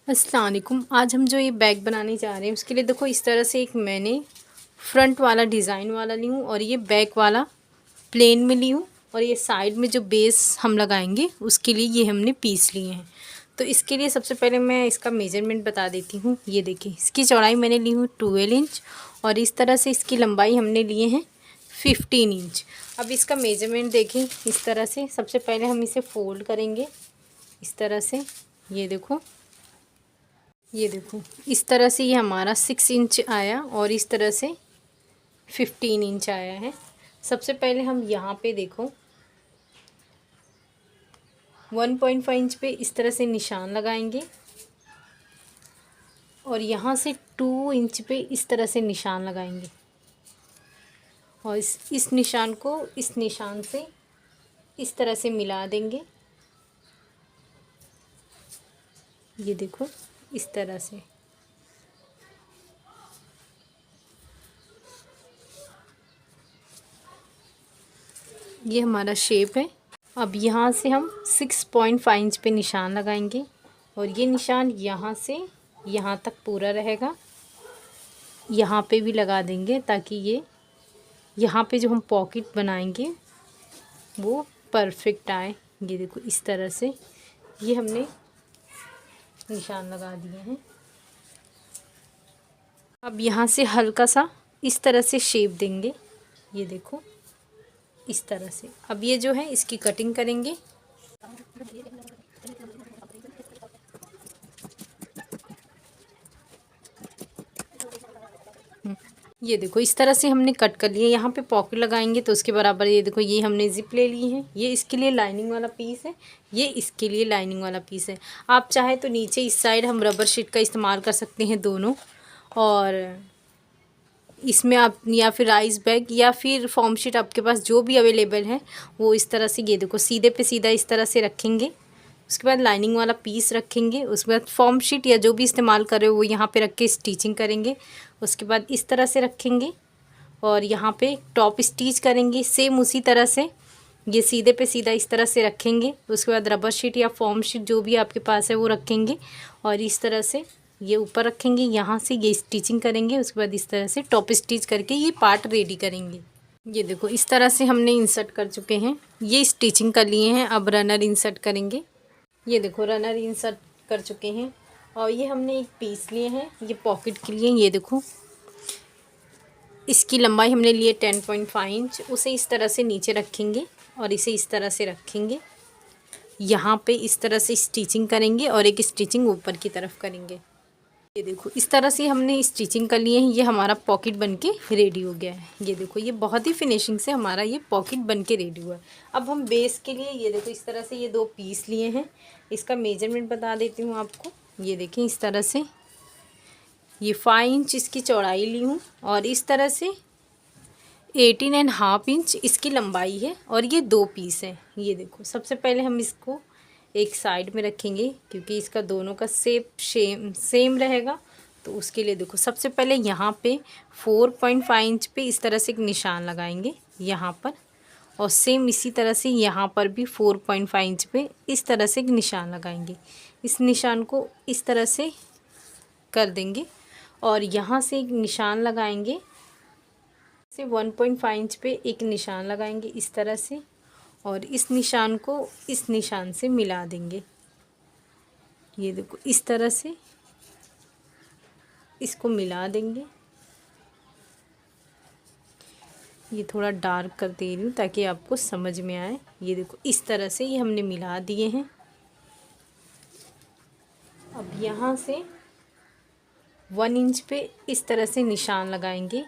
अस्सलाम वालेकुम। आज हम जो ये बैग बनाने जा रहे हैं उसके लिए देखो इस तरह से एक मैंने फ्रंट वाला डिज़ाइन वाला ली हूँ और ये बैक वाला प्लेन में ली हूँ और ये साइड में जो बेस हम लगाएंगे उसके लिए ये हमने पीस लिए हैं। तो इसके लिए सबसे पहले मैं इसका मेजरमेंट बता देती हूँ। ये देखिए इसकी चौड़ाई मैंने ली हूँ 12 इंच और इस तरह से इसकी लंबाई हमने लिए हैं 15 इंच। अब इसका मेजरमेंट देखें इस तरह से। सबसे पहले हम इसे फोल्ड करेंगे इस तरह से। ये देखो इस तरह से ये हमारा 6 इंच आया और इस तरह से 15 इंच आया है। सबसे पहले हम यहाँ पे देखो 1.5 इंच पे इस तरह से निशान लगाएंगे और यहाँ से 2 इंच पे इस तरह से निशान लगाएंगे और इस निशान को इस निशान से इस तरह से मिला देंगे। ये देखो इस तरह से। ये हमारा शेप है। अब यहाँ से हम 6.5 इंच पे निशान लगाएंगे और ये निशान यहाँ से यहाँ तक पूरा रहेगा। यहाँ पे भी लगा देंगे ताकि ये यहाँ पे जो हम पॉकेट बनाएंगे वो परफेक्ट आए। ये देखो इस तरह से ये हमने निशान लगा दिए हैं। अब यहाँ से हल्का सा इस तरह से शेप देंगे। ये देखो इस तरह से। अब ये जो है इसकी कटिंग करेंगे। ये देखो इस तरह से हमने कट कर लिया। यहाँ पे पॉकेट लगाएंगे तो उसके बराबर ये देखो ये हमने जिप ले ली है। ये इसके लिए लाइनिंग वाला पीस है, ये इसके लिए लाइनिंग वाला पीस है। आप चाहे तो नीचे इस साइड हम रबर शीट का इस्तेमाल कर सकते हैं दोनों, और इसमें आप या फिर राइस बैग या फिर फॉर्म शीट आपके पास जो भी अवेलेबल है वो इस तरह से ये देखो सीधे पे सीधा इस तरह से रखेंगे। उसके बाद लाइनिंग वाला पीस रखेंगे। उसके बाद फॉर्म शीट या जो भी इस्तेमाल कर रहे हो वो यहाँ पे रख के स्टिचिंग करेंगे। उसके बाद इस तरह से रखेंगे और यहाँ पे टॉप स्टिच करेंगे सेम उसी तरह से। ये सीधे पे सीधा इस तरह से रखेंगे। उसके बाद रबर शीट या फॉर्म शीट जो भी आपके पास है वो रखेंगे और इस तरह से ये ऊपर रखेंगे। यहाँ से ये स्टिचिंग करेंगे। उसके बाद इस तरह से टॉप स्टिच करके ये पार्ट रेडी करेंगे। ये देखो इस तरह से हमने इंसर्ट कर चुके हैं। ये स्टिचिंग कर लिए हैं। अब रनर इंसर्ट करेंगे। ये देखो रनर इंसर्ट कर चुके हैं और ये हमने एक पीस लिए हैं ये पॉकेट के लिए। ये देखो इसकी लंबाई हमने लिए 10.5 इंच। उसे इस तरह से नीचे रखेंगे और इसे इस तरह से रखेंगे। यहाँ पे इस तरह से स्टिचिंग करेंगे और एक स्टिचिंग ऊपर की तरफ करेंगे। ये देखो इस तरह से हमने स्टिचिंग कर लिए हैं। ये हमारा पॉकेट बनके रेडी हो गया है। ये देखो ये बहुत ही फिनिशिंग से हमारा ये पॉकेट बनके रेडी हुआ है। अब हम बेस के लिए ये देखो इस तरह से ये 2 पीस लिए हैं। इसका मेजरमेंट बता देती हूँ आपको। ये देखें इस तरह से ये 5 इंच इसकी चौड़ाई ली हूँ और इस तरह से 18.5 इंच इसकी लंबाई है और ये 2 पीस है। ये देखो सबसे पहले हम इसको एक साइड में रखेंगे क्योंकि इसका दोनों का शेप सेम रहेगा। तो उसके लिए देखो सबसे पहले यहाँ पे 4.5 इंच पे इस तरह से एक निशान लगाएंगे यहाँ पर, और सेम इसी तरह से यहाँ पर भी 4.5 इंच पे इस तरह से एक निशान लगाएंगे। इस निशान को इस तरह से कर देंगे और यहाँ से एक निशान लगाएंगे से 1.5 इंच पे एक निशान लगाएंगे इस तरह से, और इस निशान को इस निशान से मिला देंगे। ये देखो इस तरह से इसको मिला देंगे। ये थोड़ा डार्क कर दे रही हूँ ताकि आपको समझ में आए। ये देखो इस तरह से ये हमने मिला दिए हैं। अब यहाँ से 1 इंच पे इस तरह से निशान लगाएंगे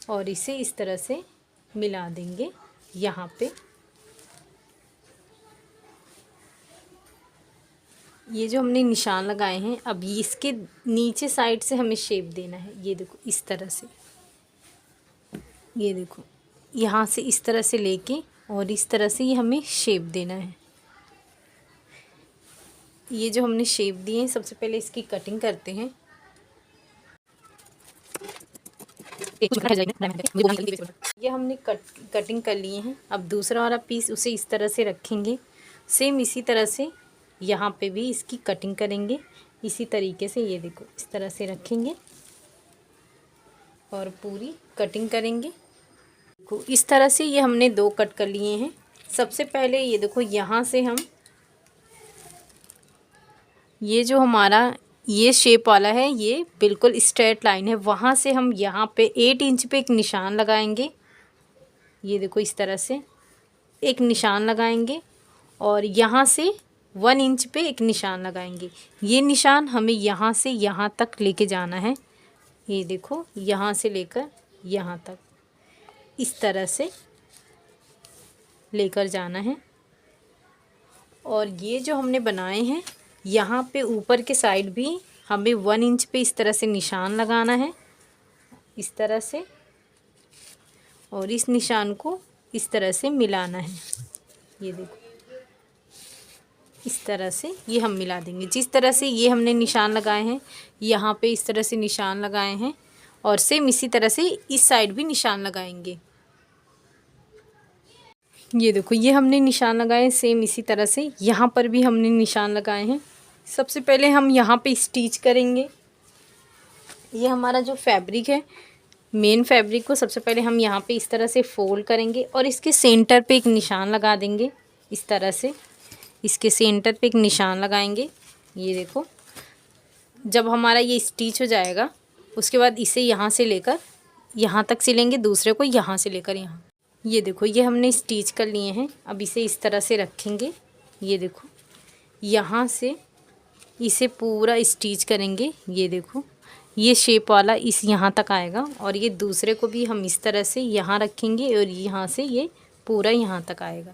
और इसे इस तरह से मिला देंगे यहाँ पे। ये जो हमने निशान लगाए हैं अब इसके नीचे साइड से हमें शेप देना है। ये देखो इस तरह से, ये देखो यहाँ से इस तरह से लेके और इस तरह से ये हमें शेप देना है। ये जो हमने शेप दिए हैं सबसे पहले इसकी कटिंग करते हैं। ये हमने कटिंग कर लिए हैं। अब दूसरा वाला पीस उसे इस तरह से रखेंगे सेम इसी तरह से यहाँ पे भी इसकी कटिंग करेंगे इसी तरीके से। ये देखो इस तरह से रखेंगे और पूरी कटिंग करेंगे। देखो इस तरह से ये हमने 2 कट कर लिए हैं। सबसे पहले ये देखो यहाँ से हम ये जो हमारा ये शेप वाला है ये बिल्कुल स्ट्रेट लाइन है, वहाँ से हम यहाँ पे 8 इंच पे एक निशान लगाएंगे। ये देखो इस तरह से एक निशान लगाएंगे और यहाँ से 1 इंच पे एक निशान लगाएंगे। ये निशान हमें यहाँ से यहाँ तक लेके जाना है। ये देखो यहाँ से लेकर यहाँ तक इस तरह से लेकर जाना है। और ये जो हमने बनाए हैं यहाँ पे ऊपर के साइड भी हमें 1 इंच पे इस तरह से निशान लगाना है, इस तरह से, और इस निशान को इस तरह से मिलाना है। ये देखो इस तरह से ये हम मिला देंगे। जिस तरह से ये हमने निशान लगाए हैं यहाँ पे इस तरह से निशान लगाए हैं और सेम इसी तरह से इस साइड भी निशान लगाएंगे। ये देखो ये हमने निशान लगाए सेम इसी तरह से यहाँ पर भी हमने निशान लगाए हैं। सबसे पहले हम यहाँ पे स्टिच करेंगे। ये हमारा जो फैब्रिक है मेन फैब्रिक को सबसे पहले हम यहाँ पे इस तरह से फोल्ड करेंगे और इसके सेंटर पे एक निशान लगा देंगे। इस तरह से इसके सेंटर पे एक निशान लगाएंगे। ये देखो जब हमारा ये स्टिच हो जाएगा उसके बाद इसे यहाँ से लेकर यहाँ तक सिलेंगे, दूसरे को यहाँ से लेकर यहाँ। ये देखो ये हमने स्टिच कर लिए हैं। अब इसे इस तरह से रखेंगे। ये देखो यहाँ से इसे पूरा स्टिच करेंगे। ये देखो ये शेप वाला इस यहाँ तक आएगा और ये दूसरे को भी हम इस तरह से यहाँ रखेंगे और यहाँ से ये पूरा यहाँ तक आएगा।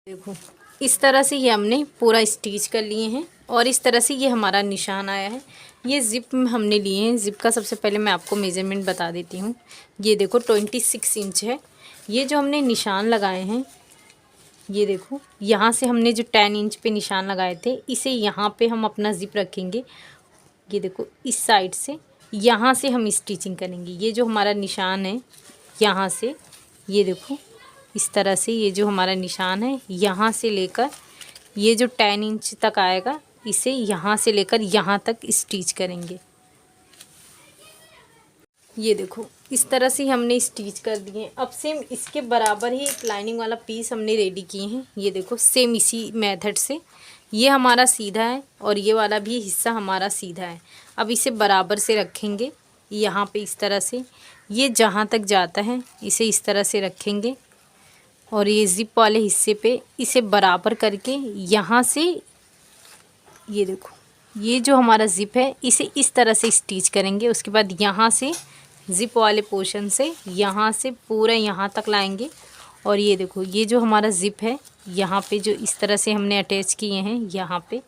देखो इस तरह से ये हमने पूरा स्टिच कर लिए हैं और इस तरह से ये हमारा निशान आया है। ये ज़िप हमने लिए हैं। ज़िप का सबसे पहले मैं आपको मेज़रमेंट बता देती हूँ। ये देखो 26 इंच है। ये जो हमने निशान लगाए हैं ये देखो यहाँ से हमने जो 10 इंच पे निशान लगाए थे इसे यहाँ पे हम अपना ज़िप रखेंगे। ये देखो इस साइड से यहाँ से हम स्टिचिंग करेंगे। ये जो हमारा निशान है यहाँ से ये देखो इस तरह से ये जो हमारा निशान है यहाँ से लेकर ये जो 10 इंच तक आएगा इसे यहाँ से लेकर यहाँ तक स्टिच करेंगे। ये देखो इस तरह से हमने स्टिच कर दिए। अब सेम इसके बराबर ही एक लाइनिंग वाला पीस हमने रेडी किए हैं। ये देखो सेम इसी मेथड से ये हमारा सीधा है और ये वाला भी हिस्सा हमारा सीधा है। अब इसे बराबर से रखेंगे यहाँ पे इस तरह से। ये जहाँ तक जाता है इसे इस तरह से रखेंगे और ये ज़िप वाले हिस्से पे इसे बराबर करके यहाँ से ये देखो ये जो हमारा ज़िप है इसे इस तरह से स्टिच करेंगे। उसके बाद यहाँ से ज़िप वाले पोर्शन से यहाँ से पूरा यहाँ तक लाएंगे और ये देखो ये जो हमारा ज़िप है यहाँ पे जो इस तरह से हमने अटैच किए हैं यहाँ पे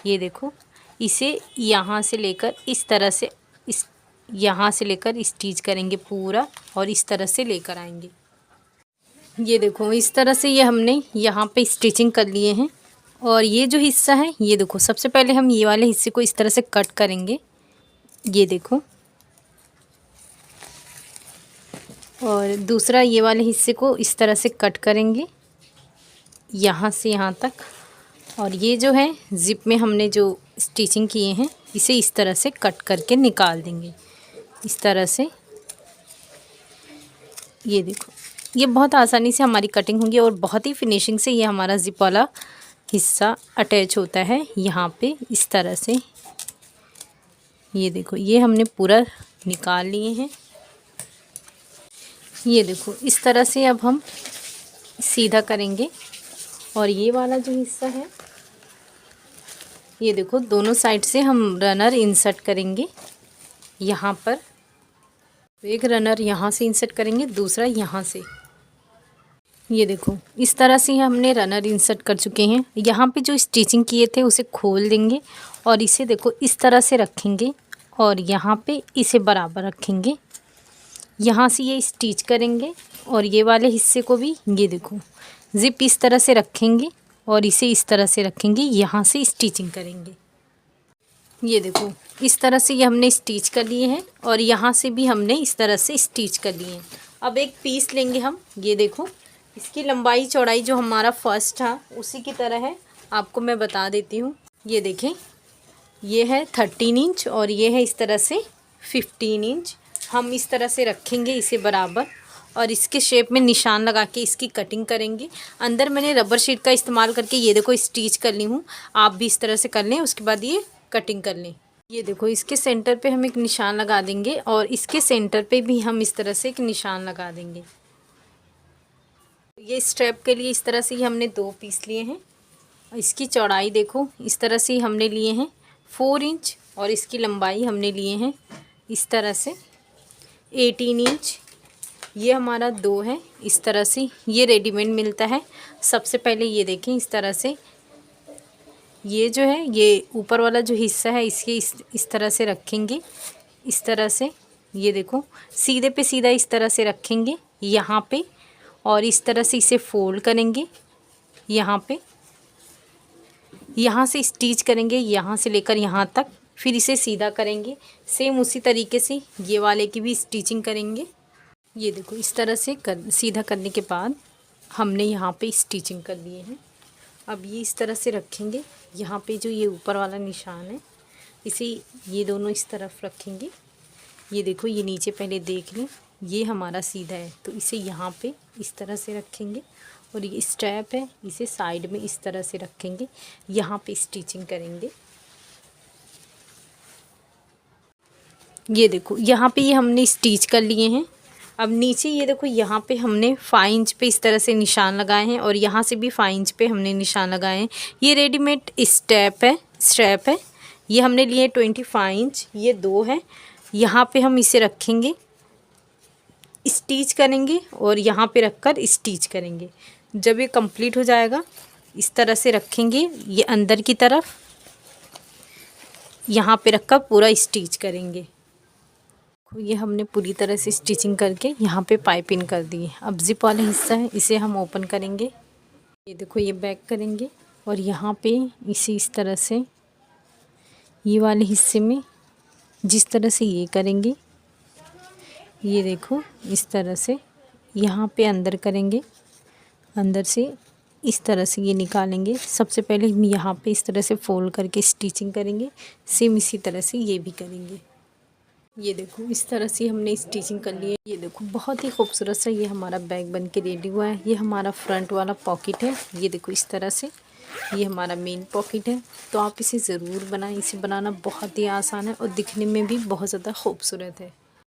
ये देखो इसे यहाँ से लेकर इस तरह से इस यहाँ से लेकर स्टिच करेंगे पूरा और इस तरह से लेकर आएंगे। ये देखो इस तरह से ये हमने यहाँ पे स्टिचिंग कर लिए हैं। और ये जो हिस्सा है ये देखो सबसे पहले हम ये वाले हिस्से को इस तरह से कट करेंगे। ये देखो और दूसरा ये वाले हिस्से को इस तरह से कट करेंगे यहाँ से यहाँ तक। और ये जो है ज़िप में हमने जो स्टिचिंग किए हैं इसे इस तरह से कट करके निकाल देंगे इस तरह से। ये देखो ये बहुत आसानी से हमारी कटिंग होगी और बहुत ही फिनिशिंग से ये हमारा ज़िप वाला हिस्सा अटैच होता है यहाँ पे इस तरह से। ये देखो ये हमने पूरा निकाल लिए हैं। ये देखो इस तरह से अब हम सीधा करेंगे और ये वाला जो हिस्सा है ये देखो दोनों साइड से हम रनर इंसर्ट करेंगे यहाँ पर। एक रनर यहाँ से इंसर्ट करेंगे, दूसरा यहाँ से। ये देखो इस तरह से हमने रनर इंसर्ट कर चुके हैं। यहाँ पे जो स्टिचिंग किए थे उसे खोल देंगे और इसे देखो इस तरह से रखेंगे और यहाँ पे इसे बराबर रखेंगे। यहाँ से ये स्टिच करेंगे और ये वाले हिस्से को भी ये देखो ज़िप इस तरह से रखेंगे और इसे इस तरह से रखेंगे, यहाँ से स्टिचिंग करेंगे। ये देखो इस तरह से ये हमने स्टिच कर लिए हैं और यहाँ से भी हमने इस तरह से स्टिच कर लिए हैं। अब एक पीस लेंगे हम। ये देखो इसकी लंबाई चौड़ाई जो हमारा फर्स्ट था उसी की तरह है आपको मैं बता देती हूँ। ये देखें, ये है 13 इंच और ये है इस तरह से 15 इंच। हम इस तरह से रखेंगे इसे बराबर और इसके शेप में निशान लगा के इसकी कटिंग करेंगे। अंदर मैंने रबर शीट का इस्तेमाल करके ये देखो स्टिच कर ली हूँ। आप भी इस तरह से कर लें, उसके बाद ये कटिंग कर लें। ये देखो, इसके सेंटर पे हम एक निशान लगा देंगे और इसके सेंटर पे भी हम इस तरह से एक निशान लगा देंगे। ये स्ट्रैप के लिए इस तरह से ही हमने 2 पीस लिए हैं। इसकी चौड़ाई देखो, इस तरह से हमने लिए हैं 4 इंच और इसकी लंबाई हमने लिए हैं इस तरह से 18 इंच। ये हमारा 2 है इस तरह से। ये रेडीमेड मिलता है। सबसे पहले ये देखें, इस तरह से ये जो है, ये ऊपर वाला जो हिस्सा है इसके इस तरह से रखेंगे। इस तरह से ये देखो, सीधे पे सीधा इस तरह से रखेंगे यहाँ पे और इस तरह से इसे फोल्ड करेंगे यहाँ पे। यहाँ से स्टिच करेंगे यहाँ से लेकर यहाँ तक, फिर इसे सीधा करेंगे। सेम उसी तरीके से ये वाले की भी स्टिचिंग करेंगे। ये देखो, इस तरह से सीधा करने के बाद हमने यहाँ पे स्टिचिंग कर लिए हैं। अब ये इस तरह से रखेंगे। यहाँ पे जो ये ऊपर वाला निशान है इसे ये दोनों इस तरफ रखेंगे। ये देखो, ये नीचे पहले देख लें, ये हमारा सीधा है तो इसे यहाँ पे इस तरह से रखेंगे और ये स्ट्रैप है इसे साइड में इस तरह से रखेंगे। यहाँ पे स्टिचिंग करेंगे। ये देखो, यहाँ पे ये हमने स्टिच कर लिए हैं। अब नीचे ये देखो, यहाँ पे हमने 5 इंच पे इस तरह से निशान लगाए हैं और यहाँ से भी 5 इंच पे हमने निशान लगाए हैं। ये रेडीमेड स्ट्रैप है। ये हमने लिए 25 इंच, ये 2 है। यहाँ पे हम इसे रखेंगे, स्टिच करेंगे और यहाँ पे रखकर स्टिच करेंगे। जब ये कंप्लीट हो जाएगा इस तरह से रखेंगे, ये अंदर की तरफ यहाँ पे रखकर पूरा स्टिच करेंगे। ये हमने पूरी तरह से स्टिचिंग करके यहाँ पे पाइपिंग कर दी है। अब जिप वाला हिस्सा है इसे हम ओपन करेंगे। ये देखो, ये बैक करेंगे और यहाँ पे इसे इस तरह से ये वाले हिस्से में जिस तरह से ये करेंगे, ये देखो इस तरह से यहाँ पे अंदर करेंगे। अंदर से इस तरह से ये निकालेंगे। सबसे पहले हम यहाँ पे इस तरह से फोल्ड करके स्टिचिंग करेंगे। सेम इसी तरह से ये भी करेंगे। ये देखो, इस तरह से हमने स्टिचिंग कर ली है। ये देखो, बहुत ही खूबसूरत सा ये हमारा बैग बन के रेडी हुआ है। ये हमारा फ्रंट वाला पॉकेट है। ये देखो, इस तरह से ये हमारा मेन पॉकेट है। तो आप इसे ज़रूर बनाएं। इसे बनाना बहुत ही आसान है और दिखने में भी बहुत ज़्यादा खूबसूरत है।